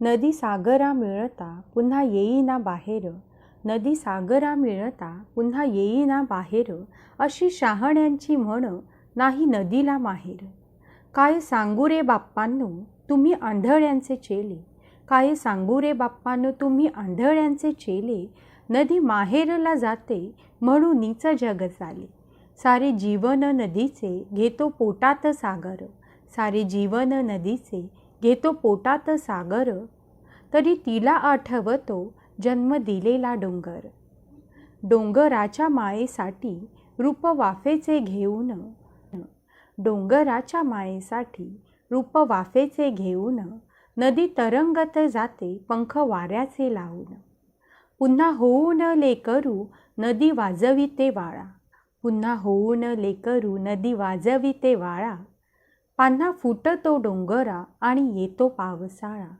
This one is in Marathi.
नदी सागरा मिळता पुन्हा येईना बाहेर, नदी सागरा मिळता पुन्हा येईना बाहेर, अशी शहाण्यांची म्हण नाही नदीला माहेर. काय सांगू रे बाप्पांनो तुम्ही आंधळ्यांचे चेले, काय सांगू रे बाप्पांनो तुम्ही आंधळ्यांचे चेले. नदी माहेरला जाते म्हणून नीच जग चाले, सारे जीवन नदीचे घेतो पोटात सागर, सारे जीवन नदीचे घेतो पोटात सागर. तरी तिला आठवतो जन्म दिलेला डोंगर, डोंगराच्या मायेसाठी रूप वाफेचे घेऊन, डोंगराच्या मायेसाठी रूप वाफेचे घेऊन, नदी तरंगत जाते पंख वाऱ्याचे लावून. पुन्हा होऊन लेकरू नदी वाजविते वाळा, पुन्हा होऊन लेकरू नदी वाजविते वाळा. पान्हा फुटतो डोंगरा आणि येतो पावसाळा,